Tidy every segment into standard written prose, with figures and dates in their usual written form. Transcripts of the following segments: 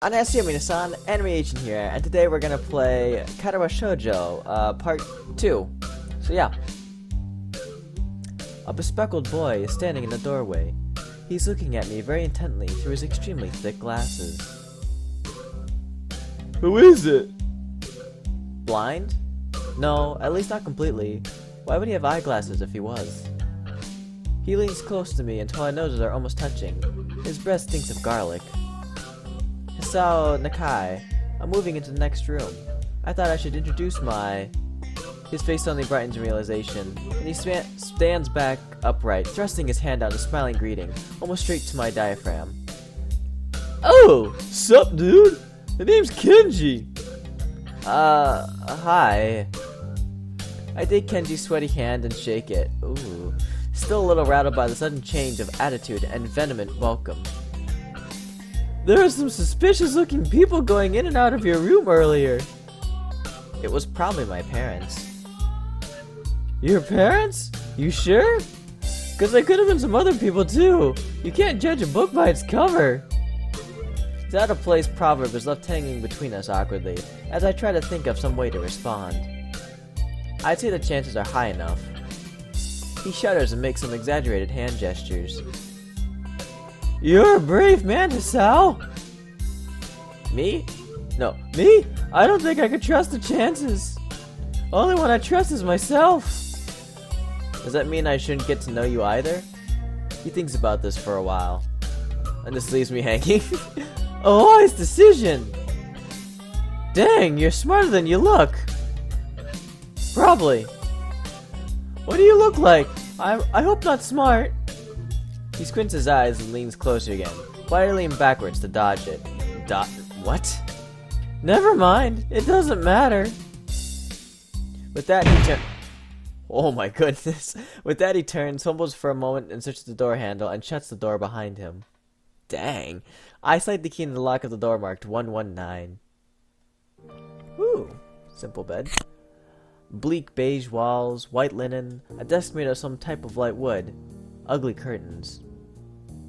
Anasio Minasan, Anime Agent here, and today we're gonna play Katawa Shoujo, part 2. So yeah. A bespectacled boy is standing in the doorway. He's looking at me very intently through his extremely thick glasses. Who is it? Blind? No, at least not completely. Why would he have eyeglasses if he was? He leans close to me until our noses are almost touching. His breath stinks of garlic. Hisao Nakai, I'm moving into the next room. I thought I should introduce my... His face suddenly brightens in realization, and he stands back upright, thrusting his hand out in a smiling greeting, almost straight to my diaphragm. Oh, sup, dude? The name's Kenji. Hi. I take Kenji's sweaty hand and shake it. Ooh. Still a little rattled by the sudden change of attitude and vehement welcome. There are some suspicious-looking people going in and out of your room earlier. It was probably my parents. Your parents? You sure? Cause there could have been some other people too. You can't judge a book by its cover. The out-of-place proverb is left hanging between us awkwardly, as I try to think of some way to respond. I'd say the chances are high enough. He shudders and makes some exaggerated hand gestures. You're a brave man, Hisao. Me? No. Me? I don't think I could trust the chances. Only one I trust is myself. Does that mean I shouldn't get to know you either? He thinks about this for a while. And this leaves me hanging. A wise decision. Dang, you're smarter than you look. Probably. What do you look like? I hope not smart. He squints his eyes and leans closer again, quietly leaning backwards to dodge it. What? Never mind, it doesn't matter. With that, he turns. Oh my goodness. With that, he turns, fumbles for a moment, and searches the door handle and shuts the door behind him. Dang. I slide the key in the lock of the door marked 119. Ooh, simple bed. Bleak beige walls, white linen, a desk made of some type of light wood, ugly curtains.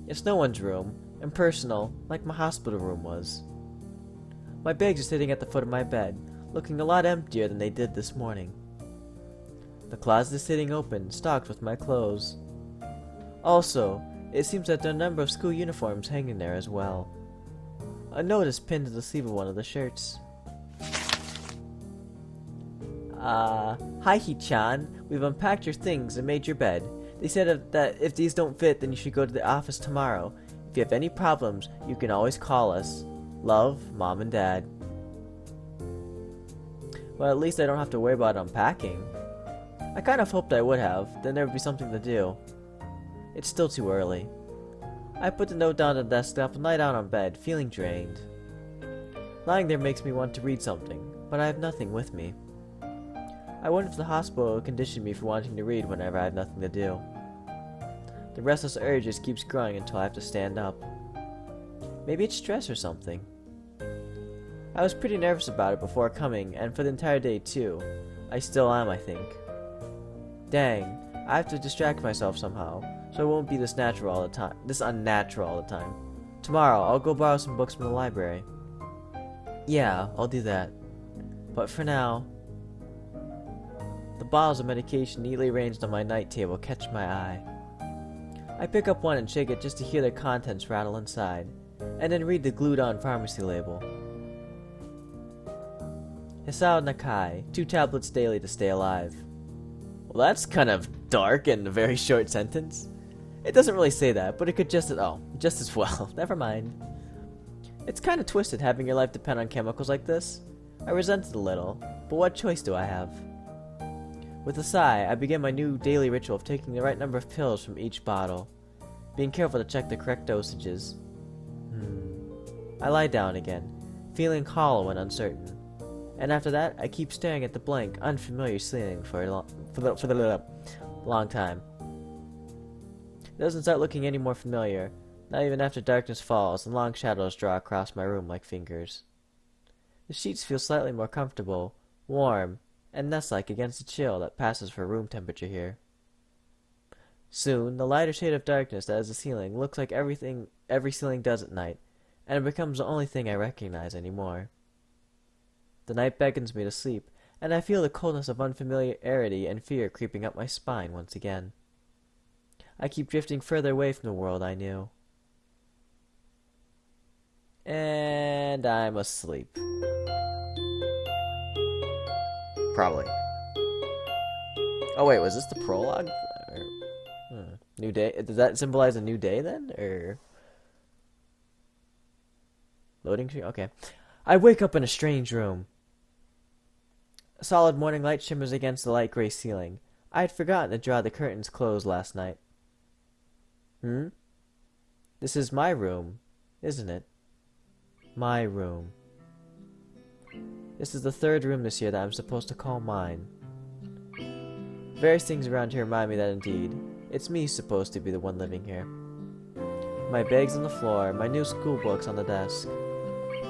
It's no one's room, impersonal, like my hospital room was. My bags are sitting at the foot of my bed, looking a lot emptier than they did this morning. The closet is sitting open, stocked with my clothes. Also, it seems that there are a number of school uniforms hanging there as well. A note is pinned to the sleeve of one of the shirts. Hi Hee-chan, we've unpacked your things and made your bed. They said that if these don't fit, then you should go to the office tomorrow. If you have any problems, you can always call us. Love, Mom and Dad. Well, at least I don't have to worry about unpacking. I kind of hoped I would have, then there would be something to do. It's still too early. I put the note down on the desktop and lie down on bed, feeling drained. Lying there makes me want to read something, but I have nothing with me. I wonder if the hospital will condition me for wanting to read whenever I have nothing to do. The restless urge just keeps growing until I have to stand up. Maybe it's stress or something. I was pretty nervous about it before coming, and for the entire day too. I still am, I think. Dang, I have to distract myself somehow, so I won't be this unnatural all the time. Tomorrow, I'll go borrow some books from the library. Yeah, I'll do that. But for now... The bottles of medication neatly arranged on my night table catch my eye. I pick up one and shake it just to hear their contents rattle inside, and then read the glued-on pharmacy label. Hisao Nakai, 2 tablets daily to stay alive. Well, that's kind of dark and a very short sentence. It doesn't really say that, but it could just as well. Never mind. It's kind of twisted having your life depend on chemicals like this. I resent it a little, but what choice do I have? With a sigh, I begin my new daily ritual of taking the right number of pills from each bottle, being careful to check the correct dosages. I lie down again, feeling hollow and uncertain, and after that, I keep staring at the blank, unfamiliar ceiling for the long time. It doesn't start looking any more familiar, not even after darkness falls and long shadows draw across my room like fingers. The sheets feel slightly more comfortable, warm, and nest-like against the chill that passes for room temperature here. Soon, the lighter shade of darkness that is the ceiling looks like every ceiling does at night, and it becomes the only thing I recognize anymore. The night beckons me to sleep, and I feel the coldness of unfamiliarity and fear creeping up my spine once again. I keep drifting further away from the world I knew. And I'm asleep. Probably. Oh wait, was this the prologue? New day? Does that symbolize a new day then? Or loading screen? Okay. I wake up in a strange room. A solid morning light shimmers against the light gray ceiling. I had forgotten to draw the curtains closed last night. This is my room, isn't it? My room. This is the third room this year that I'm supposed to call mine. Various things around here remind me that indeed, it's me supposed to be the one living here. My bags on the floor, my new school books on the desk,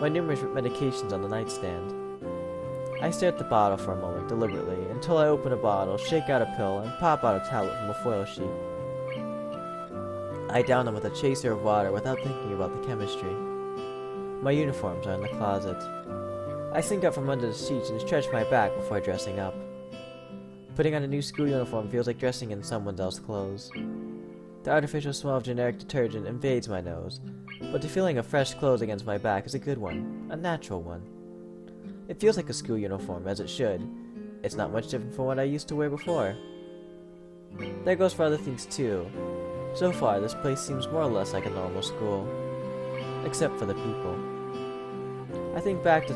my numerous medications on the nightstand. I stare at the bottle for a moment, deliberately, until I open a bottle, shake out a pill, and pop out a tablet from a foil sheet. I down them with a chaser of water without thinking about the chemistry. My uniforms are in the closet. I sink up from under the sheets and stretch my back before dressing up. Putting on a new school uniform feels like dressing in someone else's clothes. The artificial smell of generic detergent invades my nose, but the feeling of fresh clothes against my back is a good one, a natural one. It feels like a school uniform, as it should. It's not much different from what I used to wear before. That goes for other things too. So far, this place seems more or less like a normal school. Except for the people. I think back to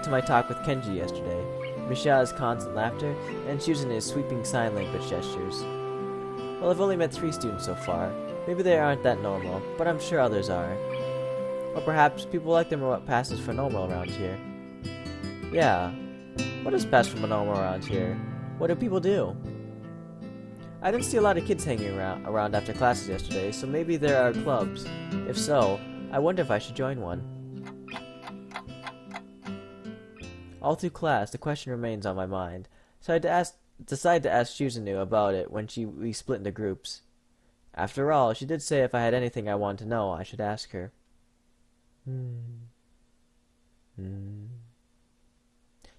my talk with Kenji yesterday, Misha's constant laughter, and Shuzune's sweeping sign language gestures. Well, I've only met 3 students so far. Maybe they aren't that normal, but I'm sure others are. Or perhaps people like them are what passes for normal around here. Yeah. What does pass for normal around here? What do people do? I didn't see a lot of kids hanging around after classes yesterday, so maybe there are clubs. If so, I wonder if I should join one. All through class, the question remains on my mind, so I decide to ask Shuzune about it when we split into groups. After all, she did say if I had anything I wanted to know, I should ask her.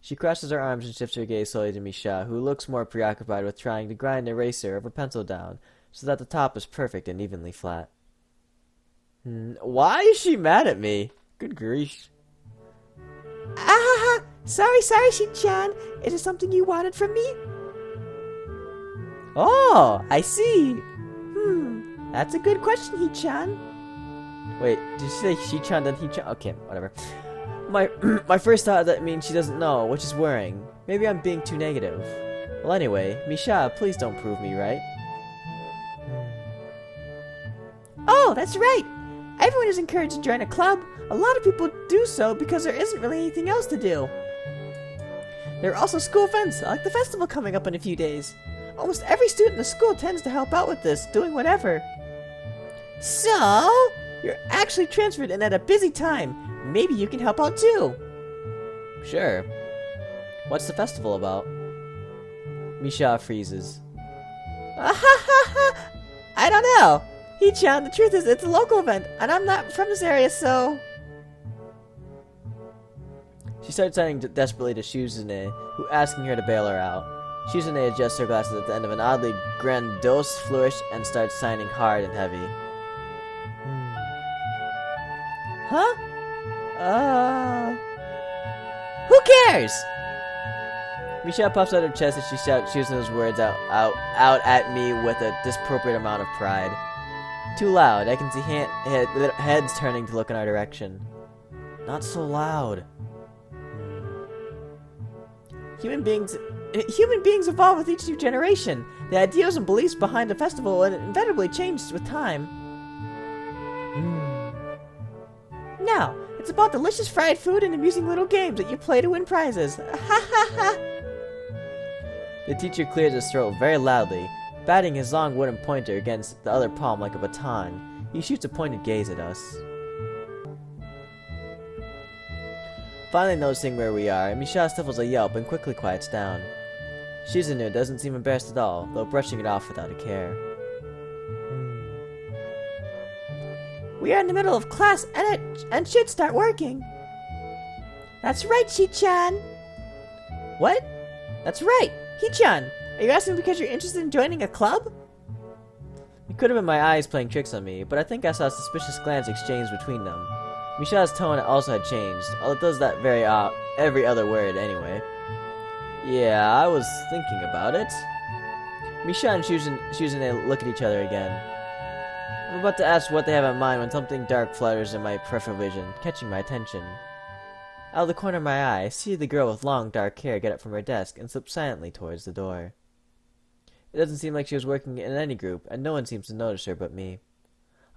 She crosses her arms and shifts her gaze slowly to Misha, who looks more preoccupied with trying to grind an eraser of her pencil down so that the top is perfect and evenly flat. Why is she mad at me? Good grief. Ah, sorry, Shin-chan. Is it something you wanted from me? Oh, I see. That's a good question, He-chan. Wait, did you say she-chan then he-chan? Okay, whatever. My first thought that means she doesn't know, which is worrying. Maybe I'm being too negative. Well, anyway, Misha, please don't prove me right. Oh, that's right. Everyone is encouraged to join a club. A lot of people do so because there isn't really anything else to do. There are also school events, like the festival coming up in a few days. Almost every student in the school tends to help out with this, doing whatever. So, you're actually transferred in at a busy time. Maybe you can help out too. Sure. What's the festival about? Misha freezes. I don't know. He-chan, the truth is it's a local event, and I'm not from this area, so... She starts signing desperately to Shuzune, who asking her to bail her out. Shuzune adjusts her glasses at the end of an oddly grandiose flourish and starts signing hard and heavy. Huh? Who cares? Misha puffs out her chest as she shouts Shuzune's words out at me with a disappropriate amount of pride. Too loud. I can see heads turning to look in our direction. Not so loud. Human beings evolve with each new generation. The ideals and beliefs behind the festival will inevitably change with time. Now, it's about delicious fried food and amusing little games that you play to win prizes. The teacher clears his throat very loudly, batting his long wooden pointer against the other palm like a baton. He shoots a pointed gaze at us. Finally noticing where we are, Misha stifles a yelp and quickly quiets down. Shizune doesn't seem embarrassed at all, though brushing it off without a care. We are in the middle of class and should start working. That's right, Shi-chan. What? That's right, Hee-chan. Are you asking because you're interested in joining a club? It could have been my eyes playing tricks on me, but I think I saw a suspicious glance exchanged between them. Misha's tone also had changed, although it does that every other word anyway. Yeah, I was thinking about it. Misha and Shuzune look at each other again. I'm about to ask what they have in mind when something dark flutters in my peripheral vision, catching my attention. Out of the corner of my eye, I see the girl with long dark hair get up from her desk and slip silently towards the door. It doesn't seem like she was working in any group, and no one seems to notice her but me.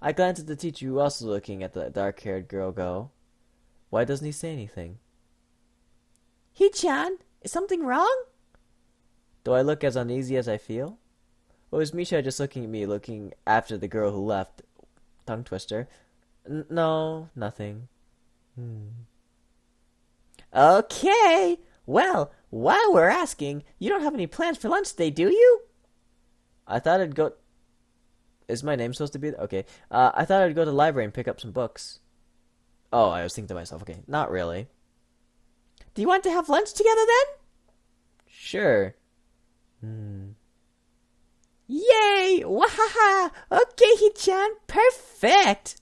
I glance at the teacher who also looking at the dark-haired girl go. Why doesn't he say anything? Hee-chan, is something wrong? Do I look as uneasy as I feel? Or is Misha just looking at me, looking after the girl who left? Tongue twister. No, nothing. Okay. Well, while we're asking, you don't have any plans for lunch today, do you? I thought I'd go... Is my name supposed to be... Okay. I thought I'd go to the library and pick up some books. Oh, I was thinking to myself, okay, not really. Do you want to have lunch together then? Sure. Yay! Wahaha! Okay, Hee-chan, perfect!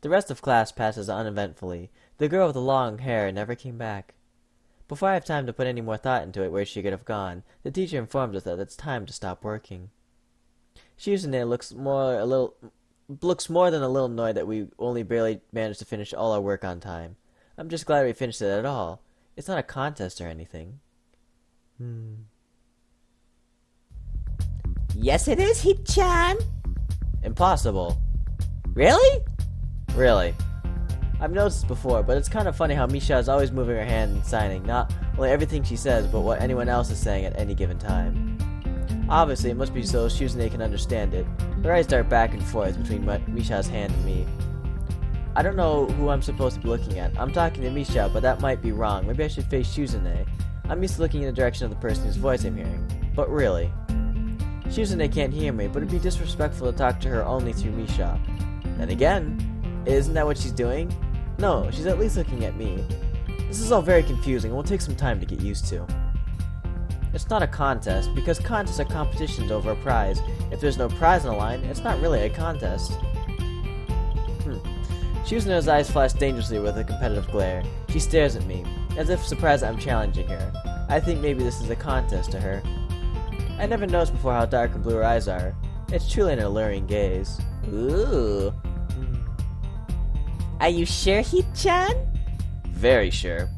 The rest of class passes uneventfully. The girl with the long hair never came back. Before I have time to put any more thought into it where she could have gone, the teacher informs us that it's time to stop working. Shizune looks more than a little annoyed that we only barely managed to finish all our work on time. I'm just glad we finished it at all. It's not a contest or anything. Yes, it is, Hee-chan. Impossible. Really? Really. I've noticed this before, but it's kind of funny how Misha is always moving her hand and signing, not only everything she says, but what anyone else is saying at any given time. Obviously, it must be so Shuzune can understand it. Her eyes dart back and forth between Misha's hand and me. I don't know who I'm supposed to be looking at. I'm talking to Misha, but that might be wrong. Maybe I should face Shuzune. I'm used to looking in the direction of the person whose voice I'm hearing. But really. Shuzune can't hear me, but it'd be disrespectful to talk to her only through Misha. Then again, isn't that what she's doing? No, she's at least looking at me. This is all very confusing and will take some time to get used to. It's not a contest, because contests are competitions over a prize. If there's no prize on the line, it's not really a contest. Shuzune's eyes flash dangerously with a competitive glare. She stares at me, as if surprised that I'm challenging her. I think maybe this is a contest to her. I never noticed before how dark and blue her eyes are. It's truly an alluring gaze. Ooh. Are you sure, Hee-chan? Very sure.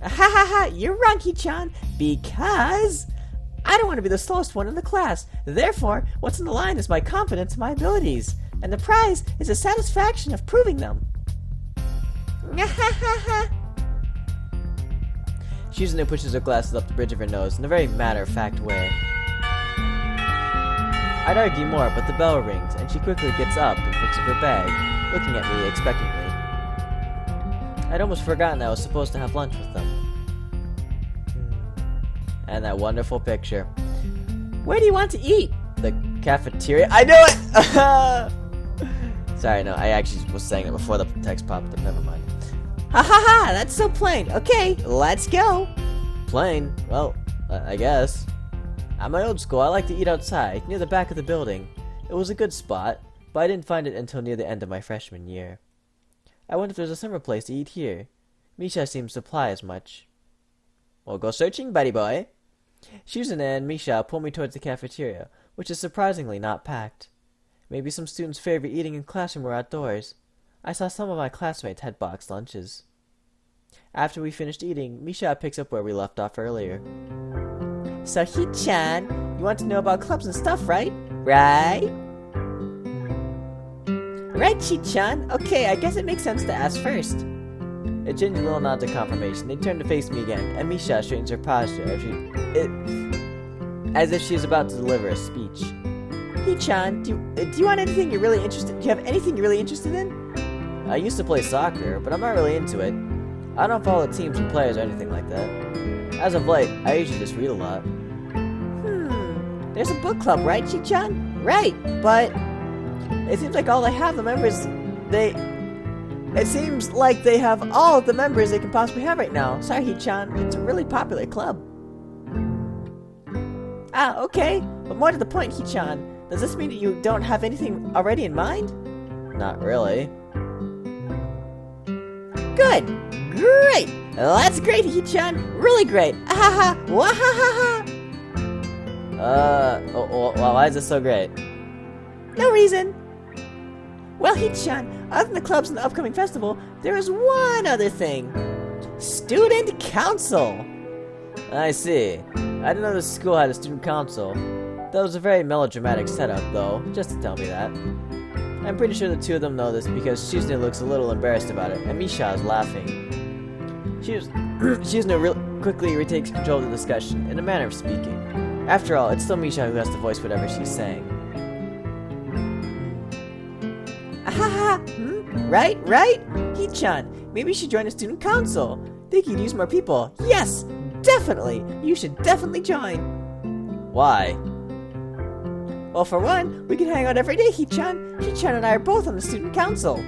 Ha ha ha! You're wrong, Hee-chan, because I don't want to be the slowest one in the class. Therefore, what's on the line is my confidence and my abilities, and the prize is the satisfaction of proving them. Ha ha ha! Shizune pushes her glasses up the bridge of her nose in a very matter-of-fact way. I'd argue more, but the bell rings, and she quickly gets up and picks up her bag, looking at me expectantly. I'd almost forgotten I was supposed to have lunch with them. And that wonderful picture. Where do you want to eat? The cafeteria? I knew it! Sorry, no, I actually was saying it before the text popped up. Never mind. Ha ha ha! That's so plain. Okay, let's go. Plain? Well, I guess. At my old school, I like to eat outside, near the back of the building. It was a good spot, but I didn't find it until near the end of my freshman year. I wonder if there's a similar place to eat here. Misha seems to apply as much. Well, go searching, buddy boy. Shuzune and Misha pull me towards the cafeteria, which is surprisingly not packed. Maybe some students favor eating in classroom or outdoors. I saw some of my classmates had boxed lunches. After we finished eating, Misha picks up where we left off earlier. So, Hee-chan, you want to know about clubs and stuff, right? Right? Right, Hee-chan. Okay, I guess it makes sense to ask first. A ginger little nod to confirmation. They turn to face me again, and Misha straightens her posture as if she is about to deliver a speech. Hee-chan, do you want anything you're really interested? Do you have anything you're really interested in? I used to play soccer, but I'm not really into it. I don't follow teams and players or anything like that. As of late, I usually just read a lot. There's a book club, right, Chi-chan? Right, but it seems like all they have the members it seems like they have all of the members they can possibly have right now. Sorry, Hi-chan, it's a really popular club. Ah, okay. But more to the point, Hi-chan, does this mean that you don't have anything already in mind? Not really. Good! Great! That's great, Hi-chan! Really great! Ahaha! Wahahaha! Why is this so great? No reason! Well, Hi-chan, other than the clubs and the upcoming festival, there is one other thing. Student Council! I see. I didn't know the school had a student council. That was a very melodramatic setup, though, just to tell me that. I'm pretty sure the two of them know this because Shizune looks a little embarrassed about it, and Misha is laughing. Shizune quickly retakes control of the discussion, in a manner of speaking. After all, it's still Misha who has to voice whatever she's saying. Ahaha! Right? Hi-chan, maybe you should join a student council. They could use more people. Yes! Definitely! You should definitely join. Why? Well, for one, we can hang out every day, Hi-chan. Hi-chan and I are both on the student council.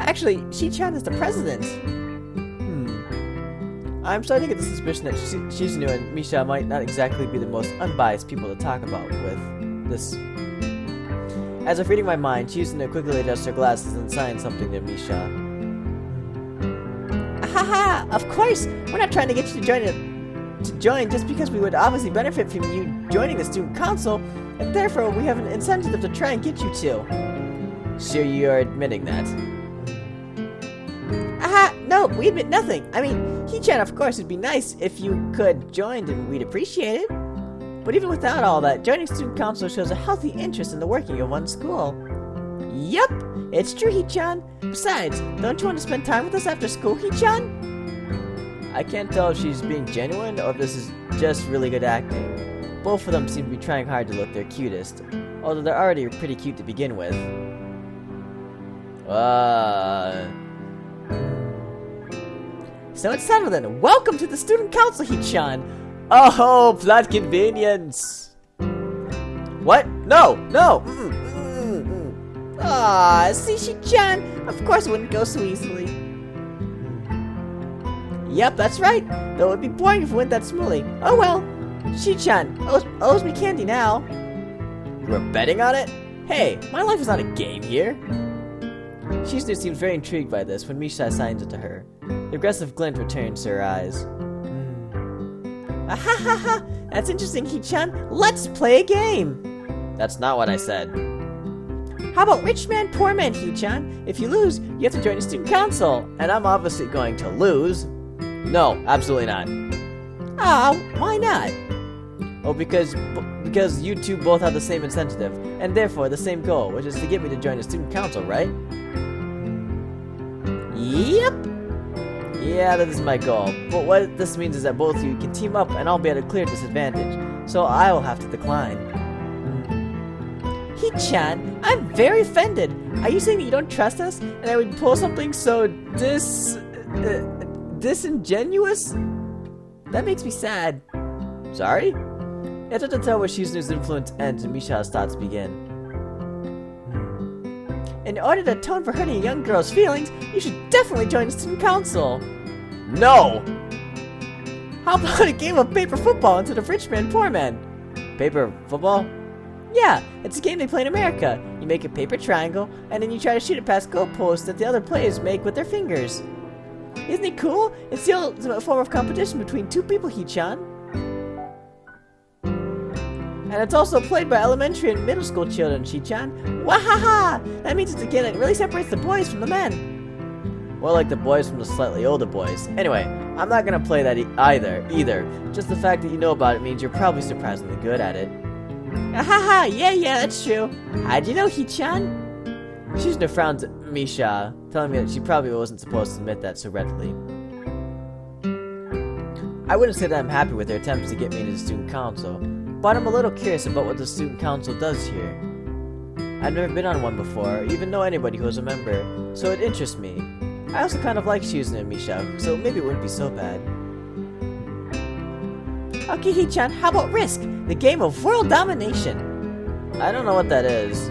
Actually, Hi-chan is the president. I'm starting to get the suspicion that Shizune and Misha might not exactly be the most unbiased people to talk about with this. As if reading my mind, Shizune quickly adjusts her glasses and signs something to Misha. Ahaha! Of course! We're not trying to get you to join just because we would obviously benefit from you joining the student council, and therefore we have an incentive to try and get you to. Sure you are admitting that? Aha! No, we admit nothing. I mean, Hi-chan, of course, it'd be nice if you could join and we'd appreciate it. But even without all that, joining student council shows a healthy interest in the working of one school. Yup! It's true, Hi-chan. Besides, don't you want to spend time with us after school, Hi-chan? I can't tell if she's being genuine or if this is just really good acting. Both of them seem to be trying hard to look their cutest, although they're already pretty cute to begin with. So it's settled then. Welcome to the student council, Hi-chan. Oh, plot convenience! What? No! Ah, see, Hi-chan. Of course it wouldn't go so easily. Yep, that's right. Though it would be boring if it went that smoothly. Oh well. Hi-chan owes me candy now. You were betting on it? Hey, my life is not a game here. Shizune seems very intrigued by this when Misha assigns it to her. The aggressive glint returns to her eyes. Ahahaha! That's interesting, Hi-chan. Let's play a game. That's not what I said. How about rich man, poor man, Hi-chan? If you lose, you have to join the student council. And I'm obviously going to lose. No, absolutely not. Ah, why not? Oh, because you two both have the same incentive, and therefore the same goal, which is to get me to join the student council, right? Yep. Yeah, that is my goal. But what this means is that both of you can team up and I'll be at a clear disadvantage. So I will have to decline. Hi-chan, I'm very offended. Are you saying that you don't trust us and I would pull something so disingenuous? That makes me sad. Sorry? It's hard to tell where Shizune's influence ends and Misha's thoughts begin. In order to atone for hurting a young girl's feelings, you should definitely join the student council. No! How about a game of paper football instead of rich man, poor man? Paper football? Yeah, it's a game they play in America. You make a paper triangle, and then you try to shoot it past goalposts that the other players make with their fingers. Isn't it cool? It's the ultimate form of competition between two people, Hi-chan. And it's also played by elementary and middle school children, Hi-chan. Wahaha! That means it's a game that really separates the boys from the men. More like the boys from the slightly older boys. Anyway, I'm not gonna play that either. Just the fact that you know about it means you're probably surprisingly good at it. Ahaha! Yeah, that's true. How'd you know, Hi-chan? Shizune frowns at Misha, telling me that she probably wasn't supposed to admit that so readily. I wouldn't say that I'm happy with their attempts to get me into the student council, but I'm a little curious about what the student council does here. I've never been on one before, or even know anybody who is a member, so it interests me. I also kind of like Shizune and Misha, so maybe it wouldn't be so bad. Okay, Hee-chan, how about Risk, the game of world domination? I don't know what that is.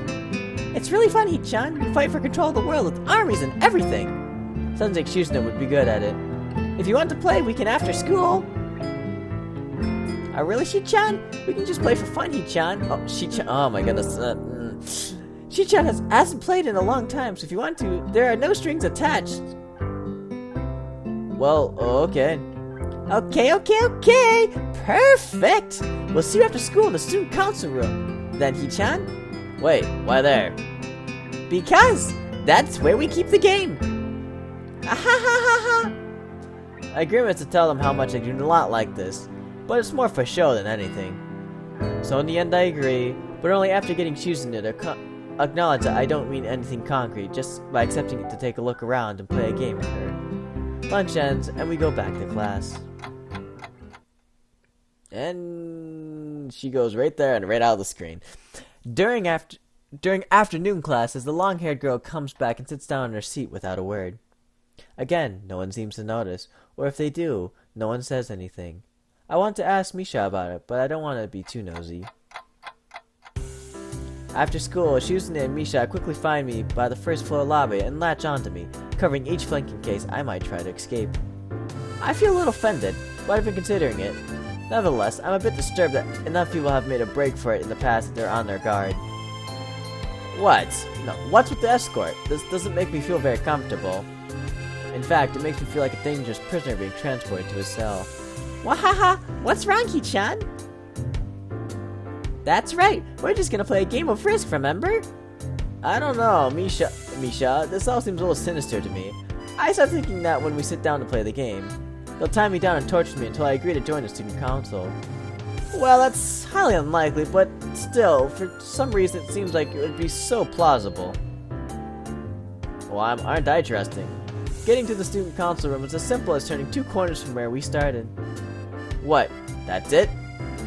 It's really fun, Hee-chan. You fight for control of the world with armies and everything. Sounds like Shuzune would be good at it. If you want to play, we can after school. Really, Hee-chan? We can just play for fun, Hee-chan. Oh, Shi-chan. Oh my goodness. Hee-chan hasn't played in a long time, so if you want to, there are no strings attached. Well, okay. Okay. Perfect. We'll see you after school in the student council room. Then, Hee-chan? Wait, why there? Because that's where we keep the game. My agreement is to tell them how much I do not like this, but it's more for show than anything. So in the end I agree, but only after getting Shuzune to acknowledge that I don't mean anything concrete, just by accepting it to take a look around and play a game with her. Lunch ends, and we go back to class. And she goes right there and right out of the screen. During afternoon classes, the long-haired girl comes back and sits down in her seat without a word. Again, no one seems to notice, or if they do, no one says anything. I want to ask Misha about it, but I don't want to be too nosy. After school, Shuzune and Misha quickly find me by the first floor lobby and latch onto me, covering each flank in case I might try to escape. I feel a little offended, but I've been considering it. Nevertheless, I'm a bit disturbed that enough people have made a break for it in the past that they're on their guard. What? No, what's with the escort? This doesn't make me feel very comfortable. In fact, it makes me feel like a dangerous prisoner being transported to his cell. Wahaha! What's wrong, Hee-chan? That's right, we're just gonna play a game of Risk, remember? I don't know, Misha, this all seems a little sinister to me. I start thinking that when we sit down to play the game, they'll tie me down and torture me until I agree to join the student council. Well, that's highly unlikely, but still, for some reason it seems like it would be so plausible. Well, aren't I interesting? Getting to the student council room is as simple as turning 2 corners from where we started. What? That's it?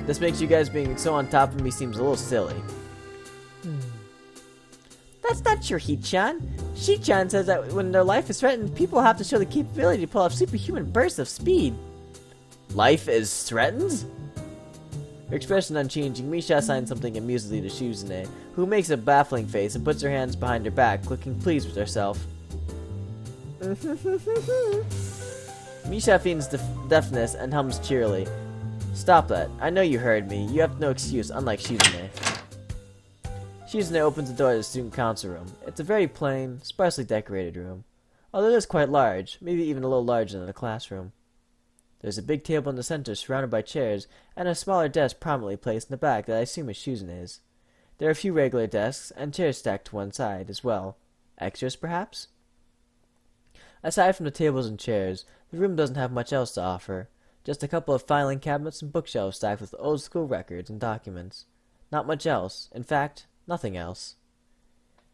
This makes you guys being so on top of me seems a little silly. That's not true, Hee-chan. Shi-chan says that when their life is threatened, people have to show the capability to pull off superhuman bursts of speed. Life is threatened? Her expression unchanging, Misha signs something amusedly to Shuzune, who makes a baffling face and puts her hands behind her back, looking pleased with herself. Misha feigns deafness and hums cheerily. Stop that. I know you heard me. You have no excuse, unlike Shizune. Shizune opens the door to the student council room. It's a very plain, sparsely decorated room, although it is quite large, maybe even a little larger than a classroom. There's a big table in the center surrounded by chairs, and a smaller desk prominently placed in the back that I assume is Shuzune's. There are a few regular desks, and chairs stacked to one side as well. Extras, perhaps? Aside from the tables and chairs, the room doesn't have much else to offer. Just a couple of filing cabinets and bookshelves stacked with old-school records and documents. Not much else. In fact, nothing else.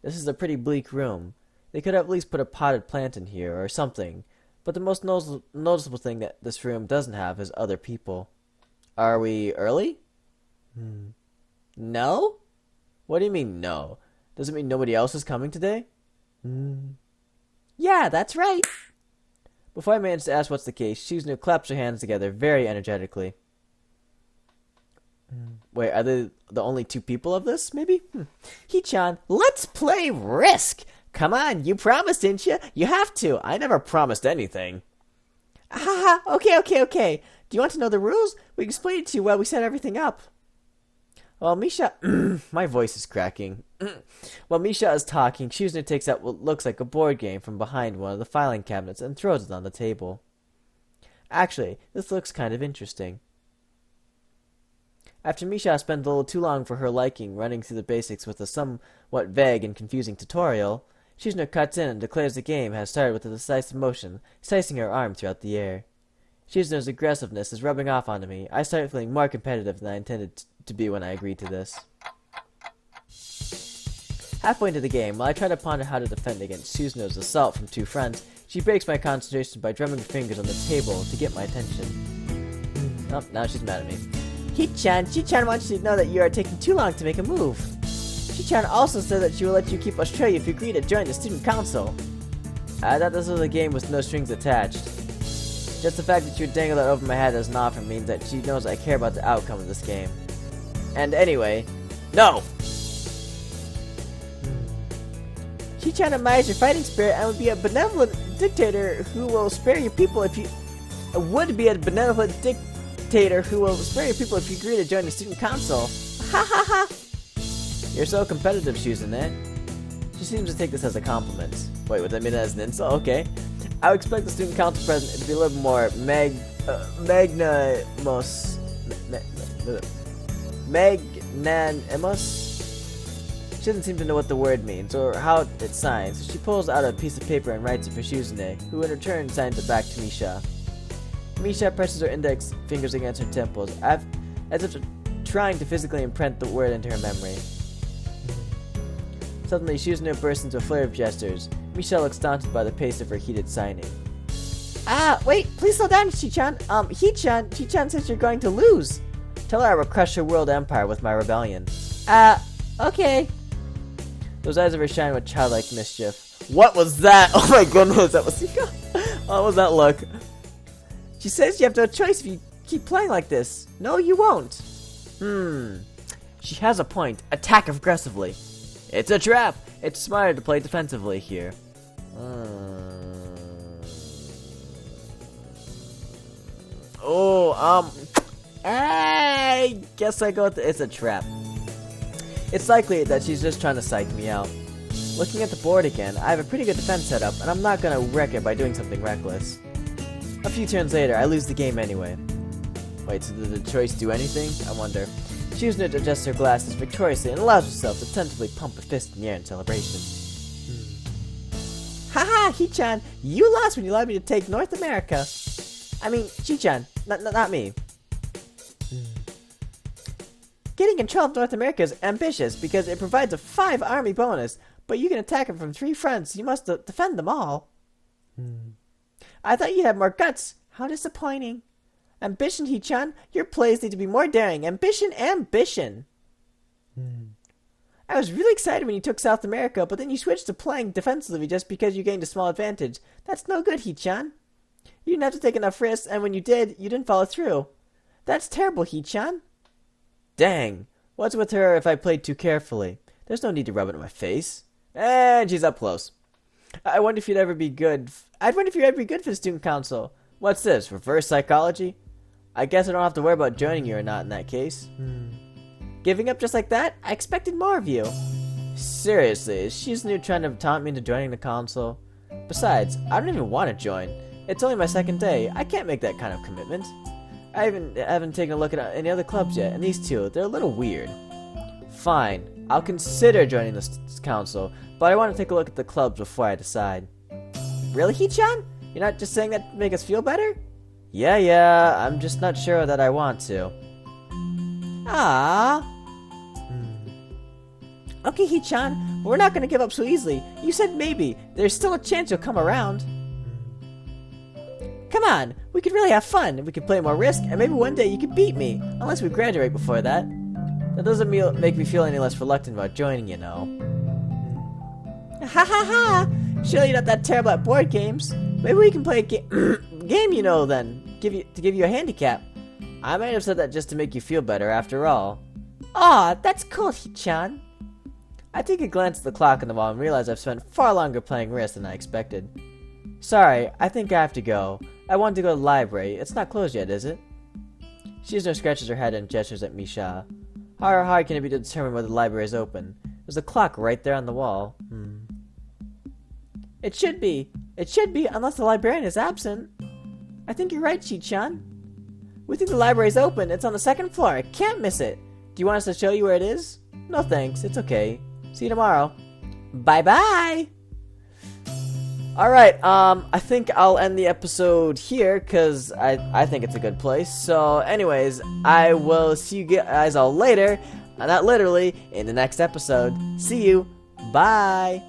This is a pretty bleak room. They could at least put a potted plant in here, or something. But the most noticeable thing that this room doesn't have is other people. Are we early? No? What do you mean, no? Does it mean nobody else is coming today? Yeah, that's right. Before I manage to ask what's the case, Shizune claps her hands together very energetically. Wait, are they the only 2 people of this, maybe? Hee-chan, let's play Risk! Come on, you promised, didn't you? You have to. I never promised anything. Okay. Do you want to know the rules? We can explain it to you while we set everything up. While Misha... my voice is cracking. While Misha is talking, Shizune takes out what looks like a board game from behind one of the filing cabinets and throws it on the table. Actually, this looks kind of interesting. After Misha spent a little too long for her liking running through the basics with a somewhat vague and confusing tutorial, Shizune cuts in and declares the game has started with a decisive motion, slicing her arm throughout the air. Shizune's aggressiveness is rubbing off onto me. I start feeling more competitive than I intended to be when I agreed to this. Halfway into the game, while I try to ponder how to defend against Shizune's assault from 2 fronts, she breaks my concentration by drumming her fingers on the table to get my attention. Oh, now she's mad at me. Hee-chan, Shi-chan wants you to know that you are taking too long to make a move. Shi-chan also said that she will let you keep Australia if you agree to join the student council. I thought this was a game with no strings attached. Just the fact that you dangle that over my head as an offer means that she knows I care about the outcome of this game. And anyway, no! Shi-chan admires your fighting spirit and would be a benevolent dictator who will spare your people if you... would be a benevolent dictator who will spare your people if you agree to join the student council. Ha ha ha! You're so competitive, Shuzune. She seems to take this as a compliment. Wait, would that mean that as an insult? Okay. I would expect the student council president to be a little more magnanimous. She doesn't seem to know what the word means or how it's signed, so she pulls out a piece of paper and writes it for Shuzune, who in return signs it back to Misha. Misha presses her index fingers against her temples, as if trying to physically imprint the word into her memory. Suddenly, Shuzune bursts into a flare of gestures. Misha looks daunted by the pace of her heated signing. Wait, please slow down, Shi-chan. Shi-chan says you're going to lose. Tell her I will crush her world empire with my rebellion. Okay. Those eyes of her shine with childlike mischief. What was that? Oh my goodness, that was... What was that look? She says you have no choice if you keep playing like this. No, you won't. She has a point. Attack aggressively. It's a trap. It's smarter to play defensively here. I guess I go with it's a trap. It's likely that she's just trying to psych me out. Looking at the board again, I have a pretty good defense set up, and I'm not gonna wreck it by doing something reckless. A few turns later, I lose the game anyway. Wait, so did the choice do anything? I wonder. Shuzune adjusts her glasses victoriously and allows herself to tentatively pump a fist in the air in celebration. Haha, Hi-chan, you lost when you allowed me to take North America. I mean, Shi-chan, not me. Getting control of North America is ambitious because it provides a 5 army bonus, but you can attack them from 3 fronts. You must defend them all. I thought you'd have more guts. How disappointing. Ambition, Hi-chan. Your plays need to be more daring. Ambition. I was really excited when you took South America, but then you switched to playing defensively just because you gained a small advantage. That's no good, Hi-chan. You didn't have to take enough risks, and when you did, you didn't follow through. That's terrible, Hi-chan. Dang. What's with her if I played too carefully? There's no need to rub it in my face. And she's up close. I wonder if you'd ever be good. I'd wonder if you'd ever be good for the student council. What's this? Reverse psychology? I guess I don't have to worry about joining you or not in that case. Giving up just like that? I expected more of you. Seriously, is Shizune trying to taunt me into joining the council? Besides, I don't even want to join. It's only my second day. I can't make that kind of commitment. I haven't taken a look at any other clubs yet, and these two, they're a little weird. Fine, I'll consider joining this council, but I want to take a look at the clubs before I decide. Really, Hi-chan? You're not just saying that to make us feel better? Yeah, I'm just not sure that I want to. Okay, Hi-chan, we're not gonna give up so easily. You said maybe. There's still a chance you'll come around. Come on, we could really have fun. We could play more Risk, and maybe one day you could beat me. Unless we graduate before that. That doesn't make me feel any less reluctant about joining, you know. Ha ha ha! Surely you're not that terrible at board games. Maybe we can play a game, you know, then. To give you a handicap. I might have said that just to make you feel better, after all. Aw, that's cool, Hi-chan. I take a glance at the clock on the wall and realize I've spent far longer playing Risk than I expected. Sorry, I think I have to go. I wanted to go to the library. It's not closed yet, is it? Shizune scratches her head and gestures at Misha. How hard can it be to determine whether the library is open? There's a clock right there on the wall. It should be. It should be, unless the librarian is absent. I think you're right, Shi-chan. We think the library is open. It's on the 2nd floor. I can't miss it. Do you want us to show you where it is? No thanks. It's okay. See you tomorrow. Bye-bye! Alright, I think I'll end the episode here, because I think it's a good place. So, anyways, I will see you guys all later, not literally, in the next episode. See you. Bye!